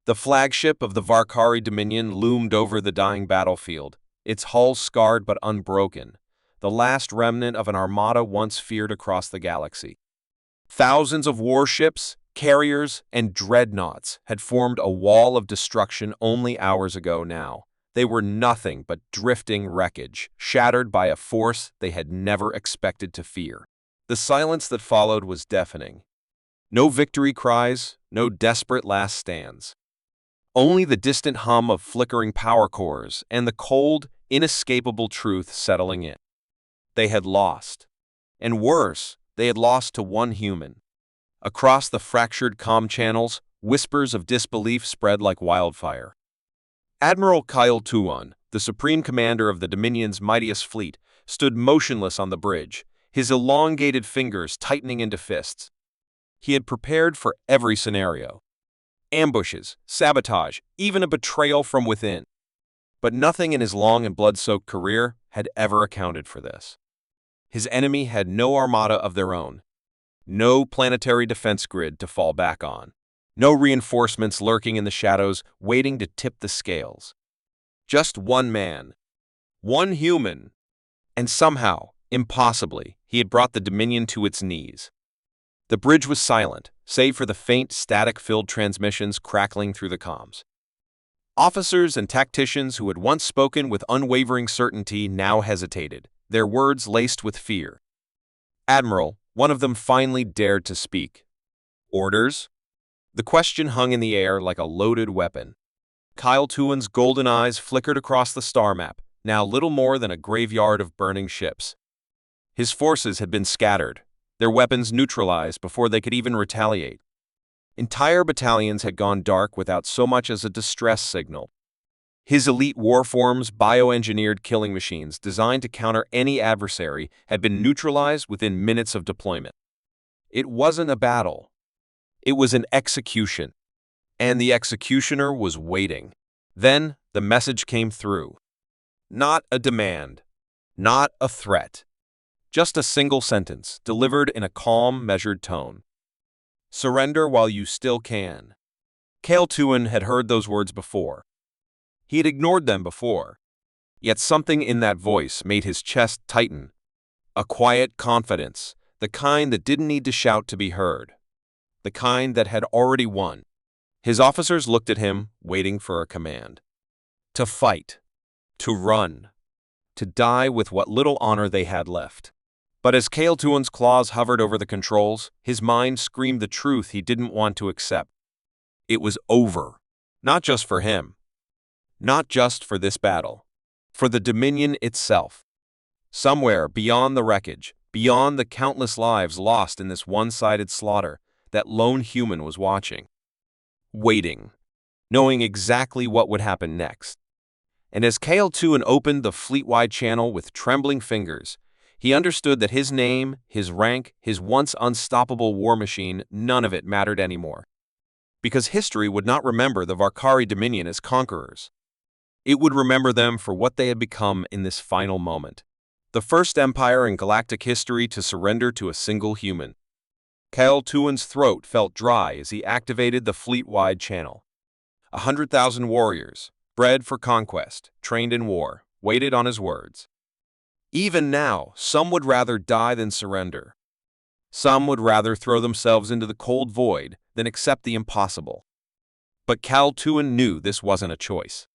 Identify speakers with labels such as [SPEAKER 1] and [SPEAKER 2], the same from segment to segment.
[SPEAKER 1] The flagship of the Varkari Dominion loomed over the dying battlefield, its hull scarred but unbroken, the last remnant of an armada once feared across the galaxy. Thousands of warships, carriers, and dreadnoughts had formed a wall of destruction only hours ago now. They were nothing but drifting wreckage, shattered by a force they had never expected to fear. The silence that followed was deafening. No victory cries, no desperate last stands. Only the distant hum of flickering power cores and the cold, inescapable truth settling in. They had lost. And worse, they had lost to one human. Across the fractured comm channels, whispers of disbelief spread like wildfire. Admiral Kyle Tuan, the supreme commander of the Dominion's mightiest fleet, stood motionless on the bridge, his elongated fingers tightening into fists. He had prepared for every scenario. Ambushes, sabotage, even a betrayal from within. But nothing in his long and blood-soaked career had ever accounted for this. His enemy had no armada of their own, no planetary defense grid to fall back on, no reinforcements lurking in the shadows waiting to tip the scales. Just one man, one human, and somehow, impossibly, he had brought the Dominion to its knees. The bridge was silent, save for the faint, static-filled transmissions crackling through the comms. Officers and tacticians who had once spoken with unwavering certainty now hesitated, their words laced with fear. "Admiral," one of them finally dared to speak. "Orders?" The question hung in the air like a loaded weapon. Kyle Tuan's golden eyes flickered across the star map, now little more than a graveyard of burning ships. His forces had been scattered, their weapons neutralized before they could even retaliate. Entire battalions had gone dark without so much as a distress signal. His elite warforms, bioengineered killing machines designed to counter any adversary, had been neutralized within minutes of deployment. It wasn't a battle. It was an execution. And the executioner was waiting. Then the message came through. Not a demand. Not a threat. Just a single sentence, delivered in a calm, measured tone. "Surrender while you still can." Kyle Tuan had heard those words before. He had ignored them before. Yet something in that voice made his chest tighten. A quiet confidence, the kind that didn't need to shout to be heard. The kind that had already won. His officers looked at him, waiting for a command. To fight. To run. To die with what little honor they had left. But as Kyle Tuan's claws hovered over the controls, his mind screamed the truth he didn't want to accept. It was over. Not just for him. Not just for this battle. For the Dominion itself. Somewhere beyond the wreckage, beyond the countless lives lost in this one-sided slaughter, that lone human was watching. Waiting. Knowing exactly what would happen next. And as Kyle Tuan opened the fleet-wide channel with trembling fingers, he understood that his name, his rank, his once unstoppable war machine, none of it mattered anymore. Because history would not remember the Varkari Dominion as conquerors. It would remember them for what they had become in this final moment. The first empire in galactic history to surrender to a single human. Kyle Tuan's throat felt dry as he activated the fleet-wide channel. 100,000 warriors, bred for conquest, trained in war, waited on his words. Even now, some would rather die than surrender. Some would rather throw themselves into the cold void than accept the impossible. But Kyle Tuan knew this wasn't a choice.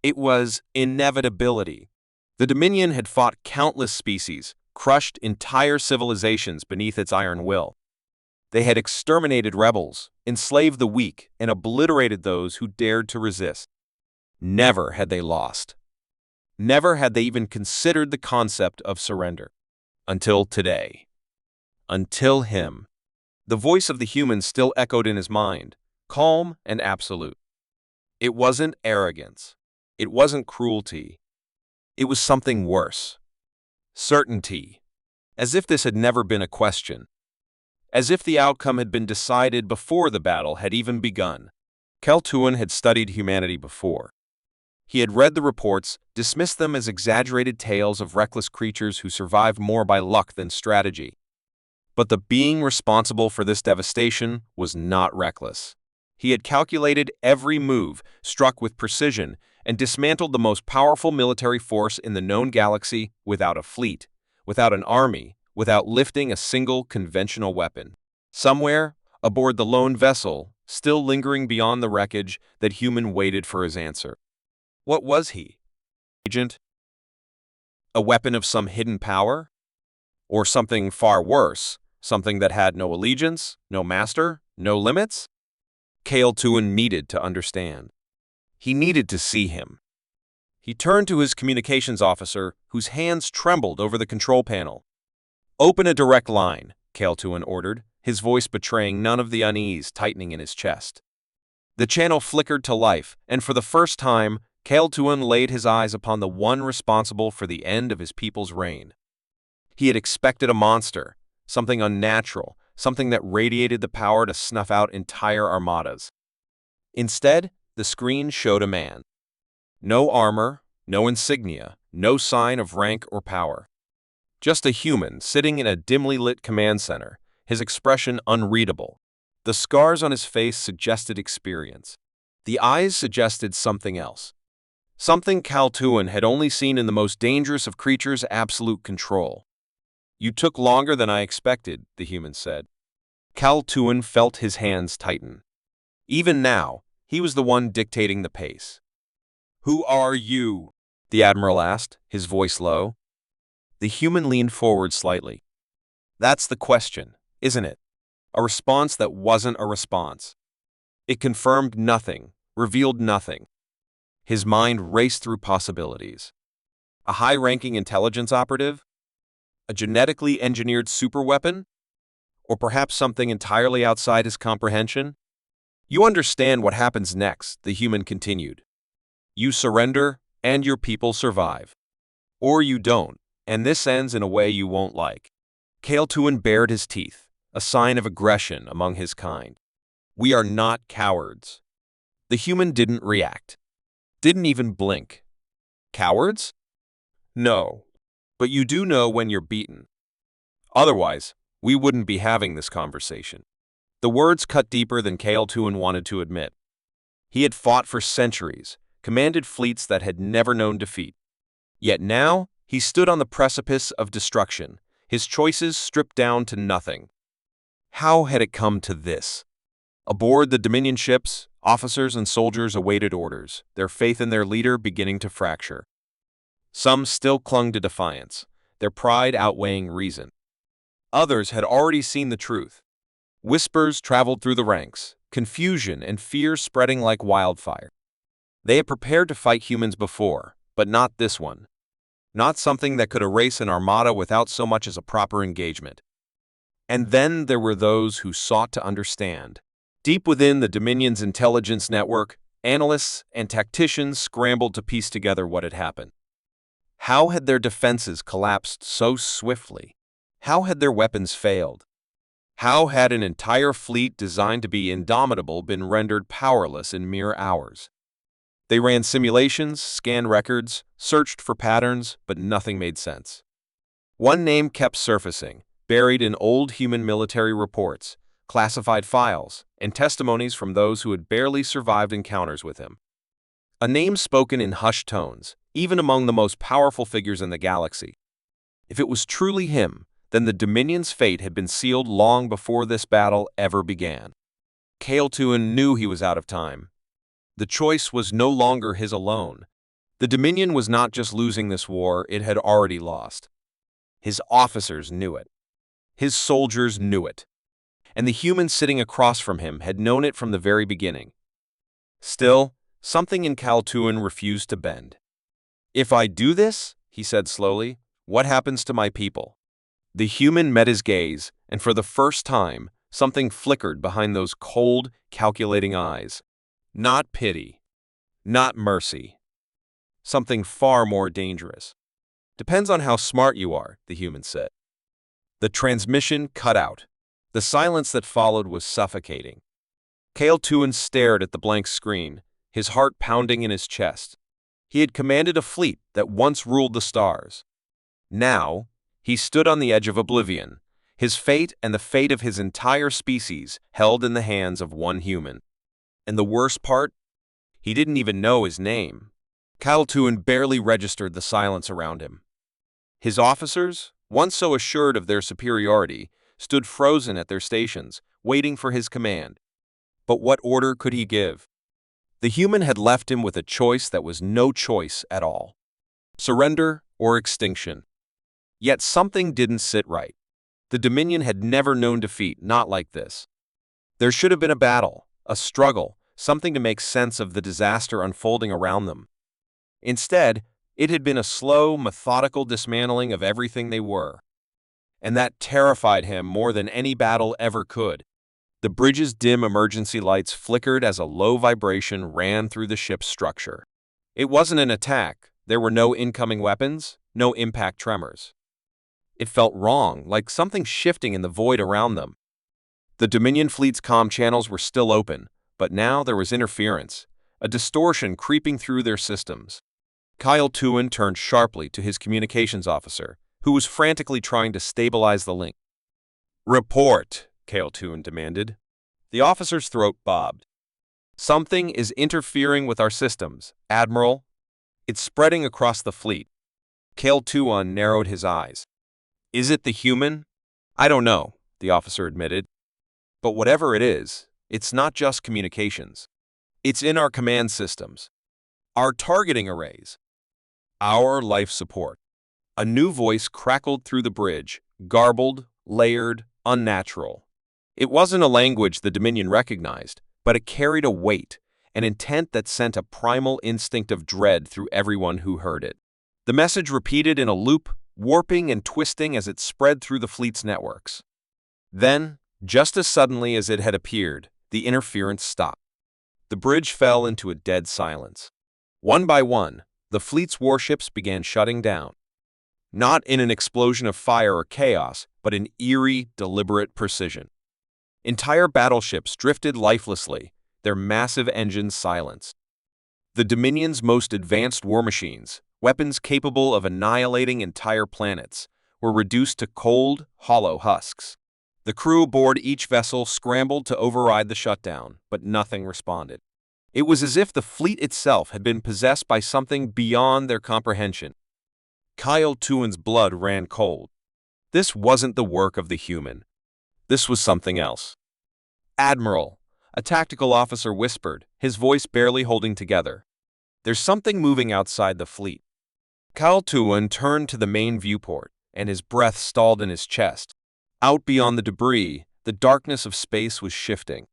[SPEAKER 1] It was inevitability. The Dominion had fought countless species, crushed entire civilizations beneath its iron will. They had exterminated rebels, enslaved the weak, and obliterated those who dared to resist. Never had they lost. Never had they even considered the concept of surrender. Until today. Until him. The voice of the human still echoed in his mind, calm and absolute. It wasn't arrogance. It wasn't cruelty. It was something worse. Certainty. As if this had never been a question. As if the outcome had been decided before the battle had even begun. Kyle Tuan had studied humanity before. He had read the reports, dismissed them as exaggerated tales of reckless creatures who survived more by luck than strategy. But the being responsible for this devastation was not reckless. He had calculated every move, struck with precision, and dismantled the most powerful military force in the known galaxy without a fleet, without an army, without lifting a single conventional weapon. Somewhere, aboard the lone vessel, still lingering beyond the wreckage, that human waited for his answer. What was he? Agent? A weapon of some hidden power? Or something far worse, something that had no allegiance, no master, no limits? Kale Tuin needed to understand. He needed to see him. He turned to his communications officer, whose hands trembled over the control panel. "Open a direct line," Kale Tuin ordered, his voice betraying none of the unease tightening in his chest. The channel flickered to life, and for the first time, Kale Tuin laid his eyes upon the one responsible for the end of his people's reign. He had expected a monster, something unnatural, something that radiated the power to snuff out entire armadas. Instead, the screen showed a man. No armor, no insignia, no sign of rank or power. Just a human sitting in a dimly lit command center, his expression unreadable. The scars on his face suggested experience. The eyes suggested something else. Something Kale Tuin had only seen in the most dangerous of creatures, absolute control. "You took longer than I expected," the human said. Kale Tuin felt his hands tighten. Even now, he was the one dictating the pace. "Who are you?" the admiral asked, his voice low. The human leaned forward slightly. "That's the question, isn't it? A response that wasn't a response. It confirmed nothing, revealed nothing." His mind raced through possibilities. A high-ranking intelligence operative? A genetically engineered superweapon? Or perhaps something entirely outside his comprehension? "You understand what happens next," the human continued. "You surrender, and your people survive. Or you don't, and this ends in a way you won't like." Kale Tuin bared his teeth, a sign of aggression among his kind. "We are not cowards." The human didn't react. Didn't even blink. "Cowards? No. But you do know when you're beaten. Otherwise, we wouldn't be having this conversation." The words cut deeper than Kale Tuin wanted to admit. He had fought for centuries, commanded fleets that had never known defeat. Yet now, he stood on the precipice of destruction, his choices stripped down to nothing. How had it come to this? Aboard the Dominion ships, officers and soldiers awaited orders, their faith in their leader beginning to fracture. Some still clung to defiance, their pride outweighing reason. Others had already seen the truth. Whispers traveled through the ranks, confusion and fear spreading like wildfire. They had prepared to fight humans before, but not this one. Not something that could erase an armada without so much as a proper engagement. And then there were those who sought to understand. Deep within the Dominion's intelligence network, analysts and tacticians scrambled to piece together what had happened. How had their defenses collapsed so swiftly? How had their weapons failed? How had an entire fleet designed to be indomitable been rendered powerless in mere hours? They ran simulations, scanned records, searched for patterns, but nothing made sense. One name kept surfacing, buried in old human military reports, classified files, and testimonies from those who had barely survived encounters with him. A name spoken in hushed tones, even among the most powerful figures in the galaxy. If it was truly him, then the Dominion's fate had been sealed long before this battle ever began. Kale Tuin knew he was out of time. The choice was no longer his alone. The Dominion was not just losing this war, it had already lost. His officers knew it. His soldiers knew it. And the human sitting across from him had known it from the very beginning. Still, something in Kale Tuin refused to bend. "If I do this," he said slowly, "what happens to my people?" The human met his gaze, and for the first time, something flickered behind those cold, calculating eyes. Not pity. Not mercy. Something far more dangerous. "Depends on how smart you are," the human said. The transmission cut out. The silence that followed was suffocating. Kale Tuin stared at the blank screen, his heart pounding in his chest. He had commanded a fleet that once ruled the stars. Now, he stood on the edge of oblivion, his fate and the fate of his entire species held in the hands of one human. And the worst part? He didn't even know his name. Kyle Tuan barely registered the silence around him. His officers, once so assured of their superiority, stood frozen at their stations, waiting for his command. But what order could he give? The human had left him with a choice that was no choice at all. Surrender or extinction. Yet something didn't sit right. The Dominion had never known defeat, not like this. There should have been a battle, a struggle, something to make sense of the disaster unfolding around them. Instead, it had been a slow, methodical dismantling of everything they were. And that terrified him more than any battle ever could. The bridge's dim emergency lights flickered as a low vibration ran through the ship's structure. It wasn't an attack. There were no incoming weapons, no impact tremors. It felt wrong, like something shifting in the void around them. The Dominion fleet's comm channels were still open, but now there was interference, a distortion creeping through their systems. Kyle Tuan turned sharply to his communications officer, who was frantically trying to stabilize the link. "Report," Kyle Tuan demanded. The officer's throat bobbed. "Something is interfering with our systems, Admiral. It's spreading across the fleet." Kyle Tuan narrowed his eyes. "Is it the human?" "I don't know," the officer admitted. "But whatever it is, it's not just communications. It's in our command systems, our targeting arrays, our life support." A new voice crackled through the bridge, garbled, layered, unnatural. It wasn't a language the Dominion recognized, but it carried a weight, an intent that sent a primal instinct of dread through everyone who heard it. The message repeated in a loop, warping and twisting as it spread through the fleet's networks. Then, just as suddenly as it had appeared, the interference stopped. The bridge fell into a dead silence. One by one, the fleet's warships began shutting down. Not in an explosion of fire or chaos, but in eerie, deliberate precision. Entire battleships drifted lifelessly, their massive engines silenced. The Dominion's most advanced war machines, weapons capable of annihilating entire planets, were reduced to cold, hollow husks. The crew aboard each vessel scrambled to override the shutdown, but nothing responded. It was as if the fleet itself had been possessed by something beyond their comprehension. Kyle Tuan's blood ran cold. This wasn't the work of the human. This was something else. "Admiral," a tactical officer whispered, his voice barely holding together. "There's something moving outside the fleet." Kyle Tuan turned to the main viewport, and his breath stalled in his chest. Out beyond the debris, the darkness of space was shifting.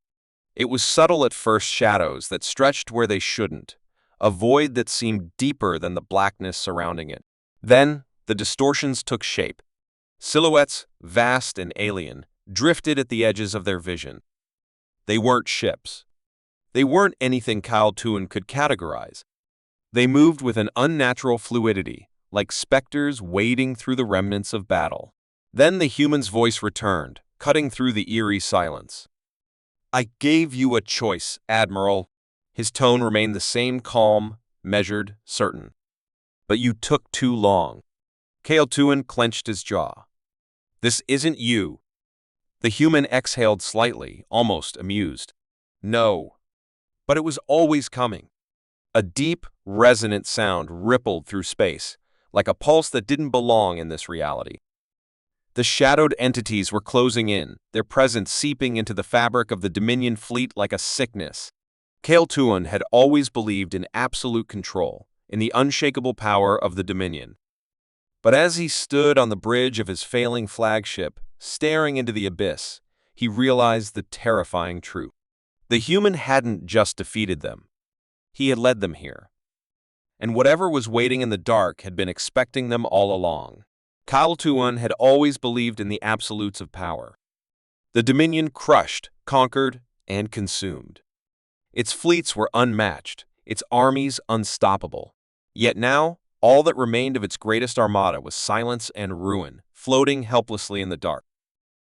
[SPEAKER 1] It was subtle at first, shadows that stretched where they shouldn't, a void that seemed deeper than the blackness surrounding it. Then, the distortions took shape. Silhouettes, vast and alien, drifted at the edges of their vision. They weren't ships. They weren't anything Kyle Tuan could categorize. They moved with an unnatural fluidity, like specters wading through the remnants of battle. Then the human's voice returned, cutting through the eerie silence. "I gave you a choice, Admiral." His tone remained the same, calm, measured, certain. "But you took too long." Kyle Tuan clenched his jaw. "This isn't you." The human exhaled slightly, almost amused. "No. But it was always coming." A deep, resonant sound rippled through space, like a pulse that didn't belong in this reality. The shadowed entities were closing in, their presence seeping into the fabric of the Dominion fleet like a sickness. Kyle Tuan had always believed in absolute control, in the unshakable power of the Dominion. But as he stood on the bridge of his failing flagship, staring into the abyss, he realized the terrifying truth. The human hadn't just defeated them. He had led them here. And whatever was waiting in the dark had been expecting them all along. Kyle Tuan had always believed in the absolutes of power. The Dominion crushed, conquered, and consumed. Its fleets were unmatched, its armies unstoppable. Yet now, all that remained of its greatest armada was silence and ruin, floating helplessly in the dark.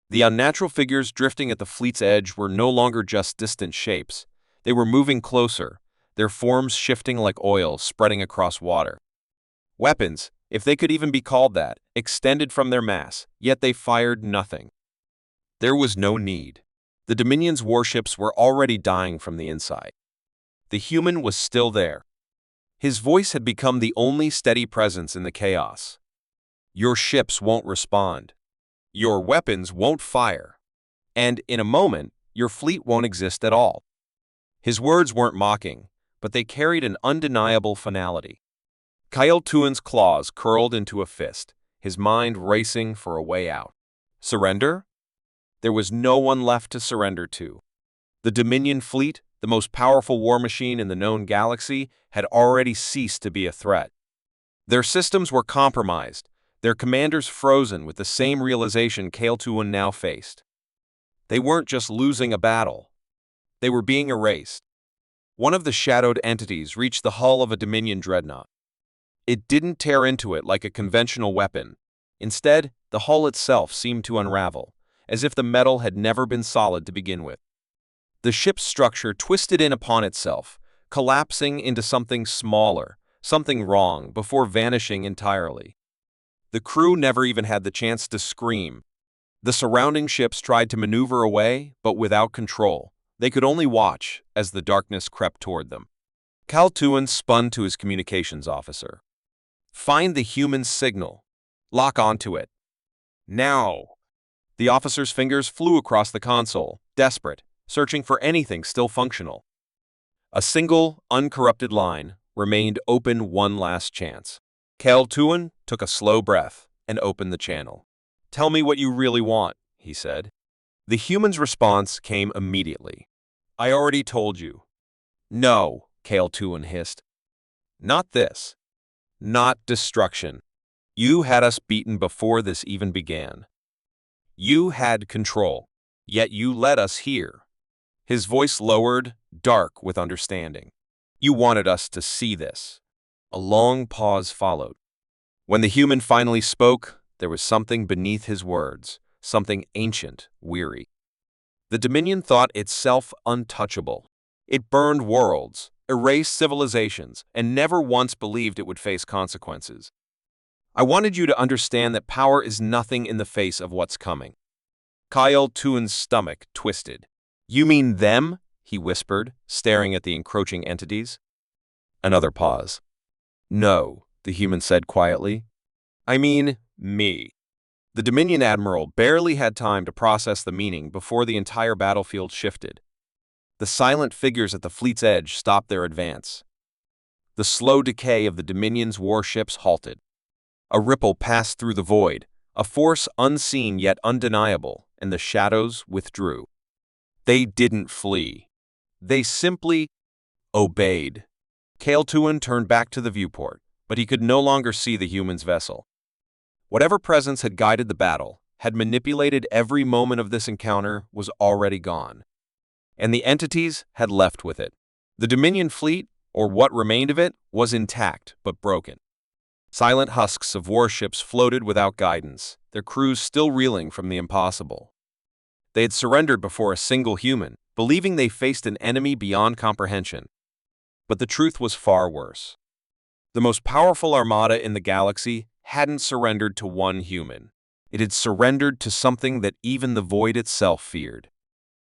[SPEAKER 1] The unnatural figures drifting at the fleet's edge were no longer just distant shapes. They were moving closer, their forms shifting like oil spreading across water. Weapons, if they could even be called that, extended from their mass, yet they fired nothing. There was no need. The Dominion's warships were already dying from the inside. The human was still there. His voice had become the only steady presence in the chaos. Your ships won't respond. Your weapons won't fire. And in a moment, your fleet won't exist at all. His words weren't mocking, but they carried an undeniable finality. Kyle Tuan's claws curled into a fist, his mind racing for a way out. Surrender? There was no one left to surrender to. The Dominion fleet, the most powerful war machine in the known galaxy, had already ceased to be a threat. Their systems were compromised, their commanders frozen with the same realization Kyle Tuan now faced. They weren't just losing a battle. They were being erased. One of the shadowed entities reached the hull of a Dominion dreadnought. It didn't tear into it like a conventional weapon. Instead, the hull itself seemed to unravel, as if the metal had never been solid to begin with. The ship's structure twisted in upon itself, collapsing into something smaller, something wrong, before vanishing entirely. The crew never even had the chance to scream. The surrounding ships tried to maneuver away, but without control. They could only watch as the darkness crept toward them. Kyle Tuan spun to his communications officer. Find the human signal. Lock onto it. Now! The officer's fingers flew across the console, desperate, searching for anything still functional. A single, uncorrupted line remained open one last chance. Kyle Tuan took a slow breath and opened the channel. Tell me what you really want, he said. The human's response came immediately. I already told you. No, Kyle Tuan hissed. Not this. Not destruction. You had us beaten before this even began. You had control, yet you led us here. His voice lowered, dark with understanding. You wanted us to see this. A long pause followed. When the human finally spoke, there was something beneath his words, something ancient, weary. The Dominion thought itself untouchable. It burned worlds, erased civilizations, and never once believed it would face consequences. I wanted you to understand that power is nothing in the face of what's coming. Kyle Tuan's stomach twisted. You mean them? He whispered, staring at the encroaching entities. Another pause. No, the human said quietly. I mean, me. The Dominion admiral barely had time to process the meaning before the entire battlefield shifted. The silent figures at the fleet's edge stopped their advance. The slow decay of the Dominion's warships halted. A ripple passed through the void, a force unseen yet undeniable, and the shadows withdrew. They didn't flee. They simply obeyed. Kyle Tuan turned back to the viewport, but he could no longer see the human's vessel. Whatever presence had guided the battle, had manipulated every moment of this encounter, was already gone. And the entities had left with it. The Dominion fleet, or what remained of it, was intact but broken. Silent husks of warships floated without guidance, their crews still reeling from the impossible. They had surrendered before a single human, believing they faced an enemy beyond comprehension. But the truth was far worse. The most powerful armada in the galaxy hadn't surrendered to one human. It had surrendered to something that even the void itself feared.